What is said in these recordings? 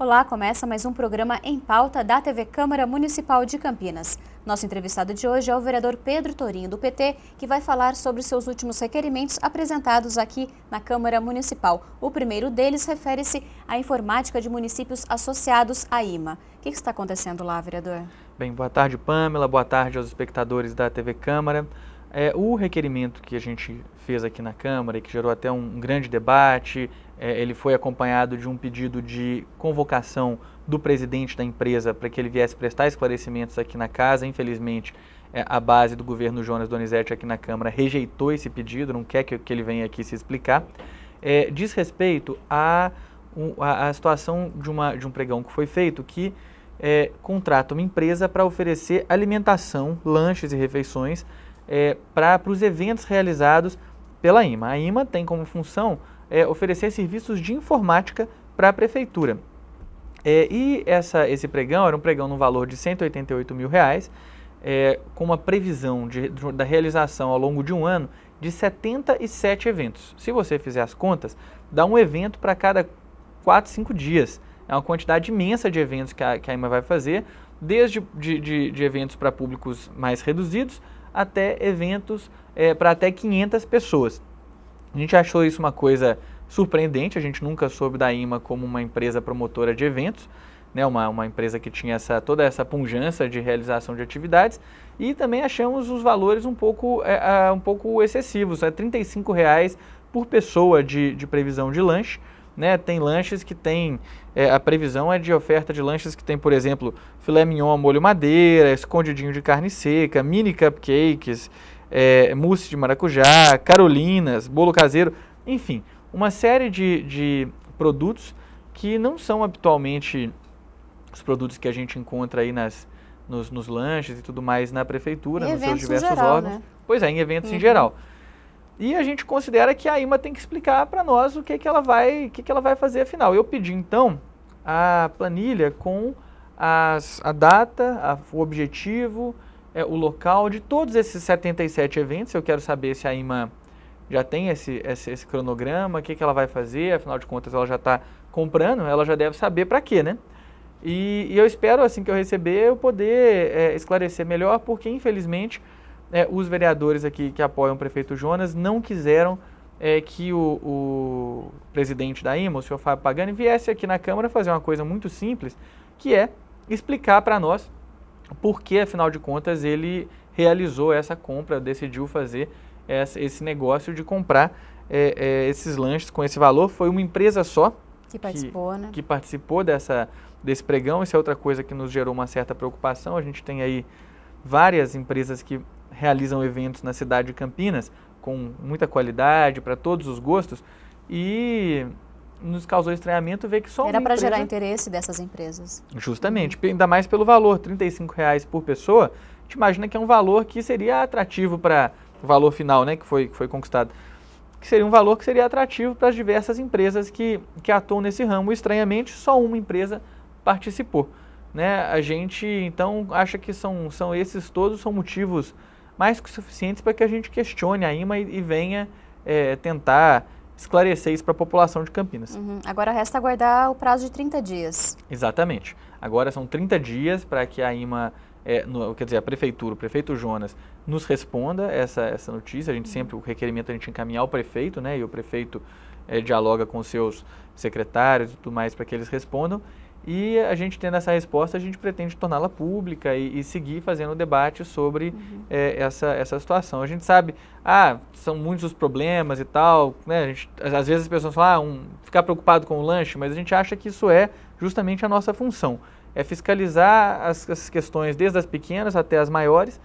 Olá, começa mais um programa Em Pauta da TV Câmara Municipal de Campinas. Nosso entrevistado de hoje é o vereador Pedro Torinho, do PT, que vai falar sobre seus últimos requerimentos apresentados aqui na Câmara Municipal. O primeiro deles refere-se à informática de municípios associados à IMA. O que está acontecendo lá, vereador? Bem, boa tarde, Pamela, boa tarde aos espectadores da TV Câmara. O requerimento que a gente fez aqui na Câmara e que gerou até um grande debate, ele foi acompanhado de um pedido de convocação do presidente da empresa para que ele viesse prestar esclarecimentos aqui na casa. Infelizmente, a base do governo Jonas Donizete aqui na Câmara rejeitou esse pedido, não quer que ele venha aqui se explicar. Diz respeito à situação de um pregão que foi feito que contrata uma empresa para oferecer alimentação, lanches e refeições para os eventos realizados pela IMA. A IMA tem como função oferecer serviços de informática para a prefeitura. Esse pregão era um pregão no valor de R$188 mil, com uma previsão da realização ao longo de um ano de 77 eventos. Se você fizer as contas, dá um evento para cada 4, 5 dias. É uma quantidade imensa de eventos que a IMA vai fazer, desde de eventos para públicos mais reduzidos até eventos para até 500 pessoas. A gente achou isso uma coisa surpreendente, a gente nunca soube da IMA como uma empresa promotora de eventos, né, uma empresa que tinha toda essa pujança de realização de atividades, e também achamos os valores um pouco excessivos, R$35 por pessoa de previsão de lanche. Né, tem lanches que tem, a previsão é de oferta de lanches que tem, por exemplo, filé mignon, molho madeira, escondidinho de carne seca, mini cupcakes, mousse de maracujá, carolinas, bolo caseiro, enfim, uma série de produtos que não são habitualmente os produtos que a gente encontra aí nos lanches e tudo mais na prefeitura, nos seus diversos órgãos. Né? Pois é, em eventos em geral. E a gente considera que a IMA tem que explicar para nós o que ela vai fazer afinal. Eu pedi então a planilha com a data, o objetivo, o local de todos esses 77 eventos. Eu quero saber se a IMA já tem esse cronograma, o que ela vai fazer, afinal de contas ela já está comprando, ela já deve saber para quê, né? E eu espero, assim que eu receber, eu poder esclarecer melhor, porque infelizmente os vereadores aqui que apoiam o prefeito Jonas não quiseram que o presidente da IMA, o senhor Fábio Pagani, viesse aqui na Câmara fazer uma coisa muito simples, que é explicar para nós por que, afinal de contas, ele realizou essa compra, decidiu fazer esse negócio de comprar esses lanches com esse valor. Foi uma empresa só que participou desse pregão. Isso é outra coisa que nos gerou uma certa preocupação. A gente tem aí várias empresas que realizam eventos na cidade de Campinas com muita qualidade, para todos os gostos, e nos causou estranhamento ver que só era para gerar interesse dessas empresas. Justamente, ainda mais pelo valor, R$35 por pessoa. A gente imagina que é um valor que seria atrativo para o valor final, né, que foi conquistado, que seria um valor que seria atrativo para as diversas empresas que atuam nesse ramo. Estranhamente, só uma empresa participou. Né? A gente, então, acha que são esses todos são motivos mais que suficientes para que a gente questione a IMA e venha tentar esclarecer isso para a população de Campinas. Agora resta aguardar o prazo de 30 dias. Exatamente. Agora são 30 dias para que a IMA, quer dizer, a prefeitura, o prefeito Jonas, nos responda essa notícia. A gente sempre, o requerimento a gente encaminhar ao prefeito, né? E o prefeito dialoga com os seus secretários e tudo mais para que eles respondam. E a gente tendo essa resposta, a gente pretende torná-la pública e seguir fazendo o debate sobre essa situação. A gente sabe, são muitos os problemas e tal, né? Às vezes as pessoas falam, ficar preocupado com o lanche, mas a gente acha que isso é justamente a nossa função. É fiscalizar as questões desde as pequenas até as maiores,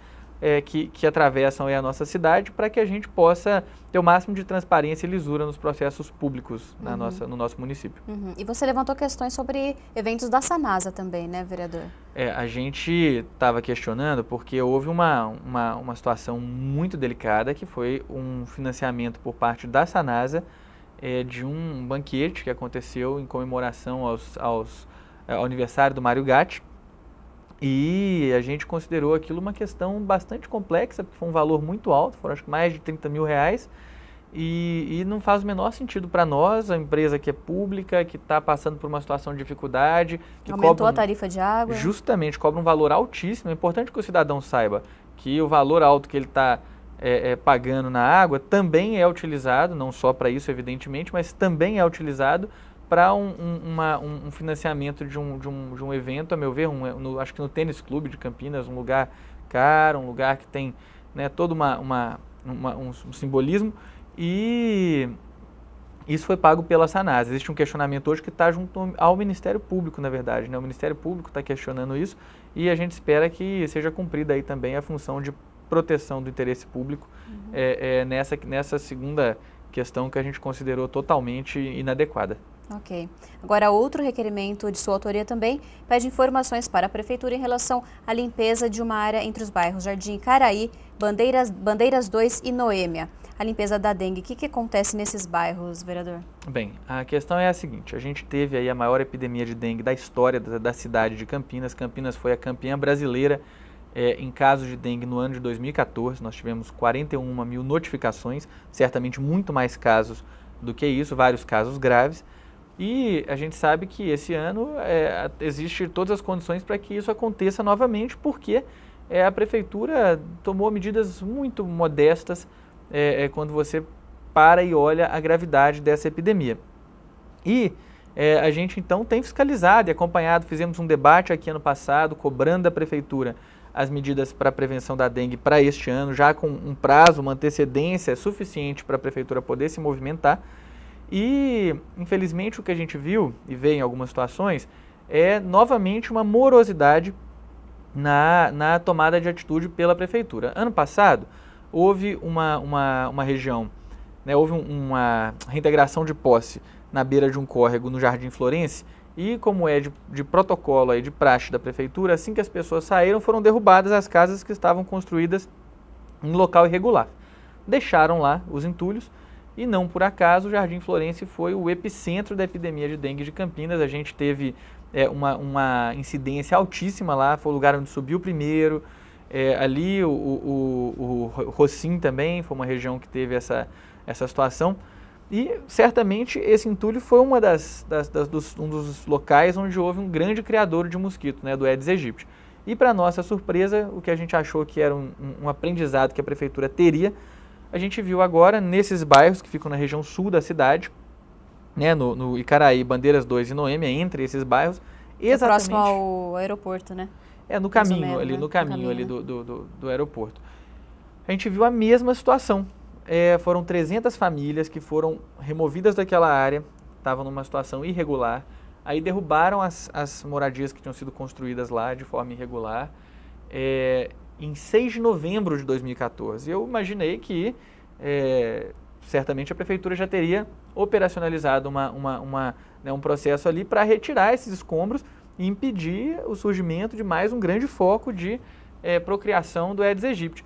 que atravessam a nossa cidade, para que a gente possa ter o máximo de transparência e lisura nos processos públicos no nosso município. E você levantou questões sobre eventos da Sanasa também, né, vereador? A gente estava questionando porque houve uma situação muito delicada, que foi um financiamento por parte da Sanasa de um banquete que aconteceu em comemoração ao aniversário do Mário Gatti. E a gente considerou aquilo uma questão bastante complexa, porque foi um valor muito alto, foram acho que mais de R$30 mil, e não faz o menor sentido para nós, a empresa que é pública, que está passando por uma situação de dificuldade, que aumentou a tarifa de água. Justamente, cobra um valor altíssimo. É importante que o cidadão saiba que o valor alto que ele está pagando na água também é utilizado, não só para isso, evidentemente, mas também é utilizado para um financiamento de um evento, a meu ver, acho que no Tênis Clube de Campinas, um lugar caro, um lugar que tem, né, todo um simbolismo, e isso foi pago pela Sanasa. Existe um questionamento hoje que está junto ao Ministério Público, na verdade, né? O Ministério Público está questionando isso e a gente espera que seja cumprida aí também a função de proteção do interesse público nessa segunda questão que a gente considerou totalmente inadequada. Ok. Agora, outro requerimento de sua autoria também pede informações para a Prefeitura em relação à limpeza de uma área entre os bairros Jardim Icaraí, Bandeiras 2 e Noêmia. A limpeza da dengue, o que acontece nesses bairros, vereador? Bem, a questão é a seguinte, a gente teve aí a maior epidemia de dengue da história da cidade de Campinas. Campinas foi a campeã brasileira em casos de dengue no ano de 2014, nós tivemos 41 mil notificações, certamente muito mais casos do que isso, vários casos graves. E a gente sabe que esse ano existe todas as condições para que isso aconteça novamente, porque a Prefeitura tomou medidas muito modestas quando você para e olha a gravidade dessa epidemia. E a gente então tem fiscalizado e acompanhado, fizemos um debate aqui ano passado, cobrando da Prefeitura as medidas para a prevenção da dengue para este ano, já com um prazo, uma antecedência suficiente para a Prefeitura poder se movimentar. E, infelizmente, o que a gente viu e vê em algumas situações é novamente uma morosidade na tomada de atitude pela Prefeitura. Ano passado, houve uma região, né, houve uma reintegração de posse na beira de um córrego no Jardim Florense e, como é de protocolo aí, de praxe da Prefeitura, assim que as pessoas saíram, foram derrubadas as casas que estavam construídas em local irregular. Deixaram lá os entulhos e não por acaso o Jardim Florense foi o epicentro da epidemia de dengue de Campinas. A gente teve uma incidência altíssima lá, foi o lugar onde subiu primeiro. Ali o Rocim também foi uma região que teve essa situação. E certamente esse entulho foi um dos locais onde houve um grande criador de mosquito, né, do Aedes aegypti. E para nossa surpresa, o que a gente achou que era um aprendizado que a Prefeitura teria, a gente viu agora nesses bairros que ficam na região sul da cidade, né, no Icaraí, Bandeiras 2 e Noêmia, entre esses bairros, exatamente... Próximo ao aeroporto, né? No caminho, ali, no caminho ali do aeroporto. A gente viu a mesma situação. Foram 300 famílias que foram removidas daquela área, estavam numa situação irregular, aí derrubaram as moradias que tinham sido construídas lá de forma irregular, em 6 de novembro de 2014. Eu imaginei que certamente a Prefeitura já teria operacionalizado um processo ali para retirar esses escombros e impedir o surgimento de mais um grande foco de procriação do Aedes aegypti.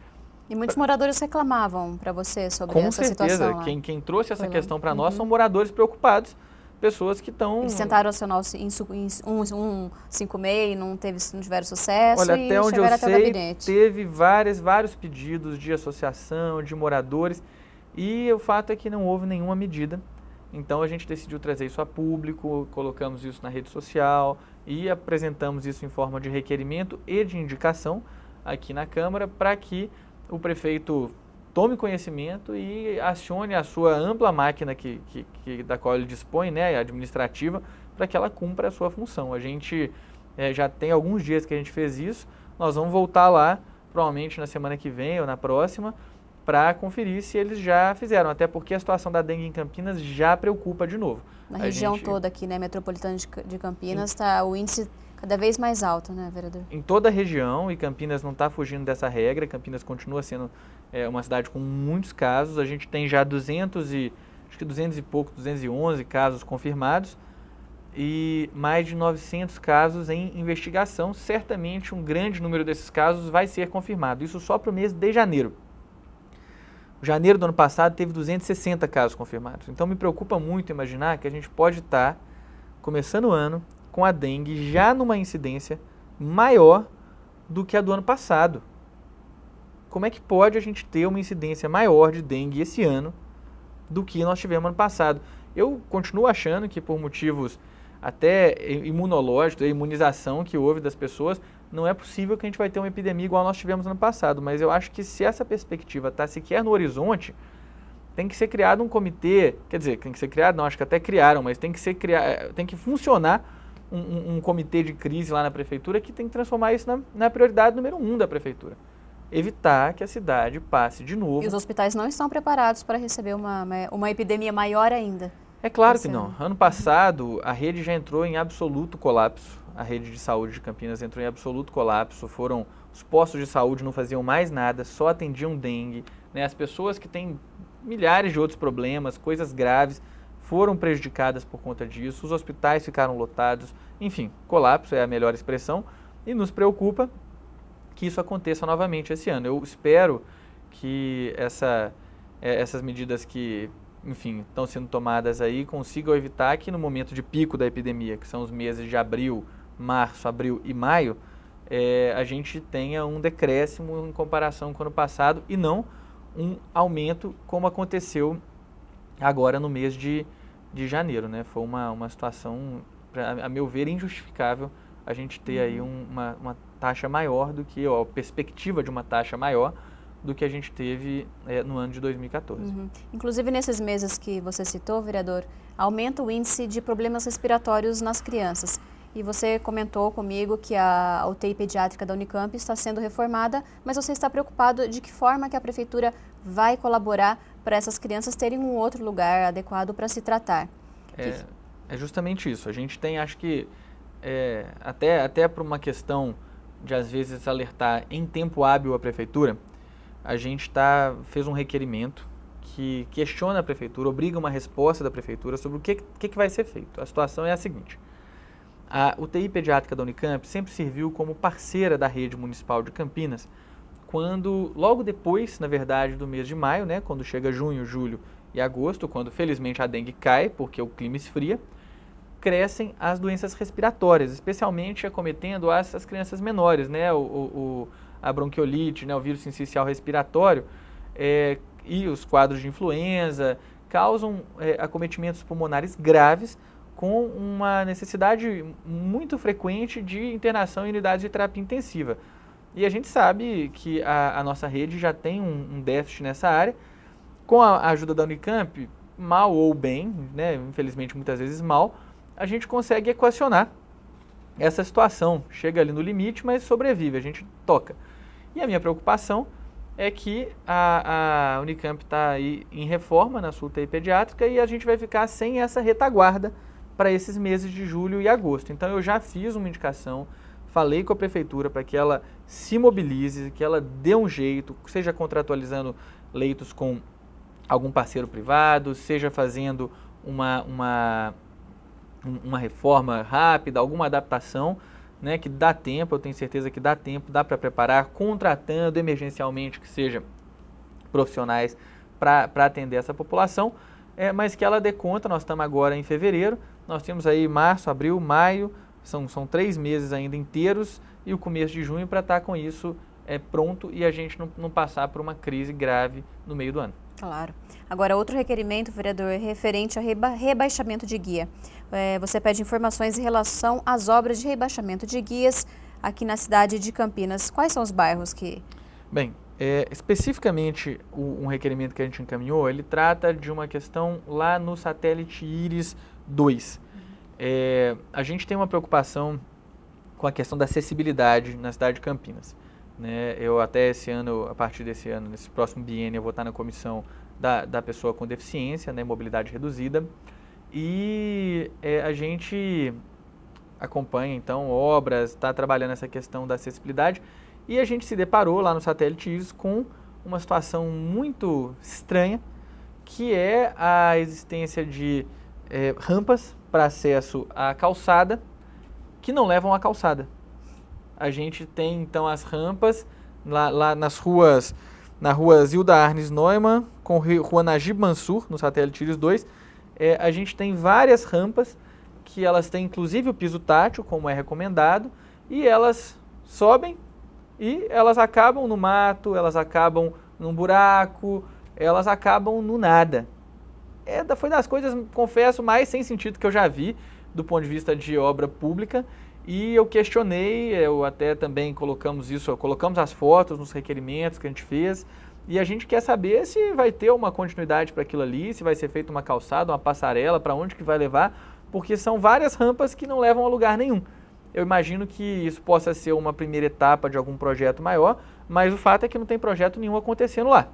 E muitos moradores reclamavam para você sobre essa situação. Com certeza. Quem trouxe essa questão para nós são moradores preocupados, pessoas que estão... Eles tentaram acionar o 156 e não tiveram sucesso. Olha, até onde eu sei, gabinete. Teve vários pedidos de associação, de moradores, e o fato é que não houve nenhuma medida. Então a gente decidiu trazer isso a público, colocamos isso na rede social e apresentamos isso em forma de requerimento e de indicação aqui na Câmara para que o prefeito tome conhecimento e acione a sua ampla máquina da qual ele dispõe, né, administrativa, para que ela cumpra a sua função. A gente já tem alguns dias que a gente fez isso, nós vamos voltar lá, provavelmente na semana que vem ou na próxima, para conferir se eles já fizeram, até porque a situação da dengue em Campinas já preocupa de novo. Na região toda aqui, né, metropolitana de Campinas, está o índice cada vez mais alto, né, vereador? Em toda a região, e Campinas não está fugindo dessa regra, Campinas continua sendo uma cidade com muitos casos, a gente tem já 211 casos confirmados e mais de 900 casos em investigação. Certamente um grande número desses casos vai ser confirmado, isso só para o mês de janeiro. Janeiro do ano passado teve 260 casos confirmados, então me preocupa muito imaginar que a gente pode estar começando o ano com a dengue já numa incidência maior do que a do ano passado. Como é que pode a gente ter uma incidência maior de dengue esse ano do que nós tivemos ano passado. Eu continuo achando que por motivos até imunológicos, a imunização que houve das pessoas, não é possível que a gente vai ter uma epidemia igual nós tivemos ano passado, mas eu acho que se essa perspectiva está sequer no horizonte, tem que ser criado um comitê, quer dizer, tem que ser criado, não, acho que até criaram, mas tem que funcionar um comitê de crise lá na prefeitura que tem que transformar isso na prioridade número 1 da prefeitura. Evitar que a cidade passe de novo. E os hospitais não estão preparados para receber uma epidemia maior ainda? É claro que não. Ano passado, a rede já entrou em absoluto colapso. A rede de saúde de Campinas entrou em absoluto colapso. Os postos de saúde não faziam mais nada, só atendiam dengue. Né? As pessoas que têm milhares de outros problemas, coisas graves, foram prejudicadas por conta disso. Os hospitais ficaram lotados. Enfim, colapso é a melhor expressão. E nos preocupa que isso aconteça novamente esse ano. Eu espero que essas medidas que, enfim, estão sendo tomadas aí consigam evitar que no momento de pico da epidemia, que são os meses de abril, março, abril e maio, a gente tenha um decréscimo em comparação com o ano passado e não um aumento como aconteceu agora no mês de janeiro, né? Foi uma situação, a meu ver, injustificável a gente ter aí uma taxa maior do que, a perspectiva de uma taxa maior do que a gente teve no ano de 2014. Inclusive, nesses meses que você citou, vereador, aumenta o índice de problemas respiratórios nas crianças. E você comentou comigo que a UTI pediátrica da Unicamp está sendo reformada, mas você está preocupado de que forma que a prefeitura vai colaborar para essas crianças terem um outro lugar adequado para se tratar? É justamente isso. A gente tem, acho que, até por uma questão de, às vezes, alertar em tempo hábil a prefeitura, a gente fez um requerimento que questiona a prefeitura, obriga uma resposta da prefeitura sobre o que vai ser feito. A situação é a seguinte: a UTI pediátrica da Unicamp sempre serviu como parceira da rede municipal de Campinas, logo depois, na verdade, do mês de maio, né, quando chega junho, julho e agosto, quando felizmente a dengue cai, porque o clima esfria, crescem as doenças respiratórias, especialmente acometendo as crianças menores, né, a bronquiolite, né, o vírus sincicial respiratório, e os quadros de influenza causam acometimentos pulmonares graves, com uma necessidade muito frequente de internação em unidades de terapia intensiva. E a gente sabe que a nossa rede já tem um déficit nessa área. Com a ajuda da Unicamp, mal ou bem, né, infelizmente muitas vezes mal, a gente consegue equacionar essa situação. Chega ali no limite, mas sobrevive, a gente toca. E a minha preocupação é que a Unicamp está aí em reforma na sua UTI pediátrica e a gente vai ficar sem essa retaguarda para esses meses de julho e agosto. Então eu já fiz uma indicação, falei com a prefeitura para que ela se mobilize, que ela dê um jeito, seja contratualizando leitos com algum parceiro privado, seja fazendo uma reforma rápida, alguma adaptação, né, que dá tempo, eu tenho certeza que dá tempo, dá para preparar, contratando emergencialmente que seja profissionais para atender essa população, mas que ela dê conta. Nós estamos agora em fevereiro, nós temos aí março, abril, maio, são 3 meses ainda inteiros e o começo de junho para estar com isso pronto e a gente não passar por uma crise grave no meio do ano. Claro. Agora, outro requerimento, vereador, referente ao rebaixamento de guia. Você pede informações em relação às obras de rebaixamento de guias aqui na cidade de Campinas. Quais são os bairros que... Bem, especificamente um requerimento que a gente encaminhou, ele trata de uma questão lá no satélite Íris 2. A gente tem uma preocupação com a questão da acessibilidade na cidade de Campinas. Né? Eu até esse ano, a partir desse ano, nesse próximo biênio, eu vou estar na comissão da pessoa com deficiência, né, mobilidade reduzida, e a gente acompanha então obras, está trabalhando essa questão da acessibilidade, e a gente se deparou lá no satélite Íris com uma situação muito estranha, que é a existência de rampas para acesso à calçada que não levam à calçada. A gente tem então as rampas lá nas ruas, na rua Zilda Arnes Neumann, com rua Najib Mansur, no satélite Íris 2, a gente tem várias rampas que elas têm inclusive o piso tátil, como é recomendado, e elas sobem e elas acabam no mato, elas acabam num buraco, elas acabam no nada. foi das coisas, confesso, mais sem sentido que eu já vi do ponto de vista de obra pública. E eu questionei, eu até também colocamos as fotos nos requerimentos que a gente fez, e a gente quer saber se vai ter uma continuidade para aquilo ali, se vai ser feita uma calçada, uma passarela, para onde que vai levar, porque são várias rampas que não levam a lugar nenhum. Eu imagino que isso possa ser uma primeira etapa de algum projeto maior, mas o fato é que não tem projeto nenhum acontecendo lá.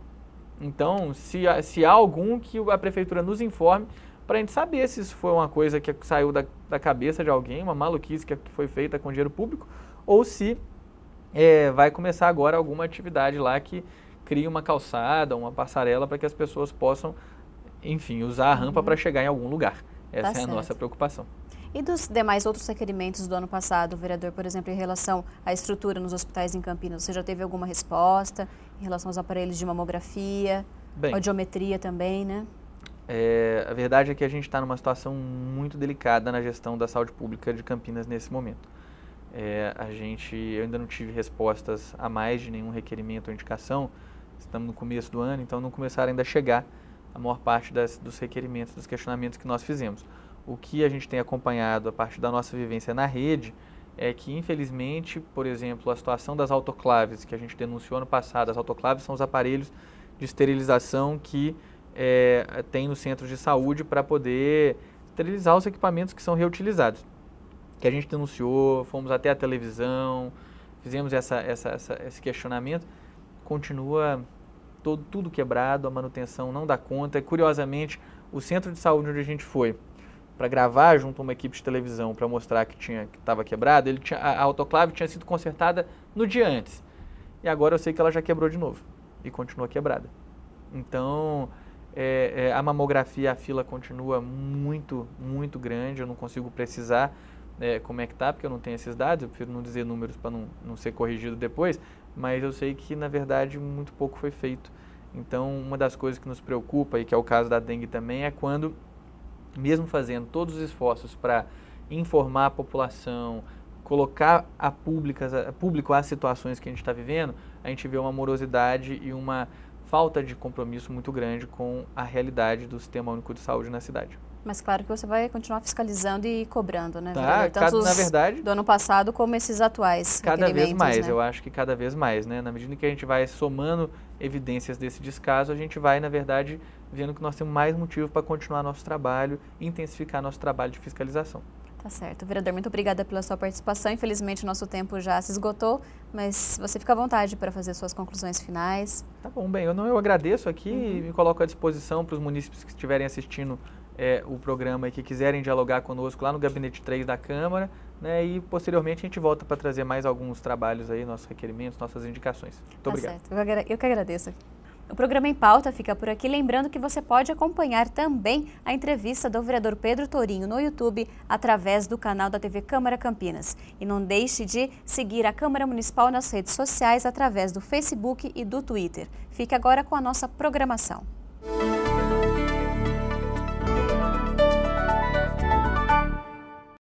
Então, se há algum, que a prefeitura nos informe, para a gente saber se isso foi uma coisa que saiu da cabeça de alguém, uma maluquice que foi feita com dinheiro público, ou se vai começar agora alguma atividade lá que crie uma calçada, uma passarela para que as pessoas possam, enfim, usar a rampa para chegar em algum lugar. Essa é a nossa preocupação. E dos demais outros requerimentos do ano passado, vereador, por exemplo, em relação à estrutura nos hospitais em Campinas, você já teve alguma resposta em relação aos aparelhos de mamografia, audiometria também, né? A verdade é que a gente está numa situação muito delicada na gestão da saúde pública de Campinas nesse momento. Eu ainda não tive respostas a mais de nenhum requerimento ou indicação, estamos no começo do ano, então não começaram ainda a chegar a maior parte dos requerimentos, dos questionamentos que nós fizemos. O que a gente tem acompanhado a partir da nossa vivência na rede é que, infelizmente, por exemplo, a situação das autoclaves que a gente denunciou ano passado, as autoclaves são os aparelhos de esterilização que tem no centro de saúde para poder esterilizar os equipamentos que são reutilizados. Que a gente denunciou, fomos até a televisão, fizemos esse questionamento, continua tudo quebrado, a manutenção não dá conta. Curiosamente, o centro de saúde onde a gente foi para gravar junto a uma equipe de televisão para mostrar que estava quebrado, a autoclave tinha sido consertada no dia antes. E agora eu sei que ela já quebrou de novo e continua quebrada. Então, a mamografia, a fila continua muito, muito grande, eu não consigo precisar como é que está, porque eu não tenho esses dados, eu prefiro não dizer números para não ser corrigido depois, mas eu sei que, na verdade, muito pouco foi feito. Então, uma das coisas que nos preocupa, e que é o caso da dengue também, é quando, mesmo fazendo todos os esforços para informar a população, colocar a público as situações que a gente está vivendo, a gente vê uma morosidade e uma falta de compromisso muito grande com a realidade do Sistema Único de Saúde na cidade. Mas claro que você vai continuar fiscalizando e cobrando, né? Na verdade, do ano passado como esses atuais cada vez mais, né? Eu acho que cada vez mais, né? Na medida que a gente vai somando evidências desse descaso, a gente vai, na verdade, vendo que nós temos mais motivo para continuar nosso trabalho, intensificar nosso trabalho de fiscalização. Tá certo. Vereador, muito obrigada pela sua participação. Infelizmente, o nosso tempo já se esgotou, mas você fica à vontade para fazer suas conclusões finais. Tá bom, bem, eu agradeço aqui e me coloco à disposição para os munícipes que estiverem assistindo o programa e que quiserem dialogar conosco lá no Gabinete 3 da Câmara, né, e posteriormente a gente volta para trazer mais alguns trabalhos aí, nossos requerimentos, nossas indicações. Muito obrigado. Certo. Eu que agradeço. O programa Em Pauta fica por aqui, lembrando que você pode acompanhar também a entrevista do vereador Pedro Torinho no YouTube através do canal da TV Câmara Campinas. E não deixe de seguir a Câmara Municipal nas redes sociais através do Facebook e do Twitter. Fique agora com a nossa programação.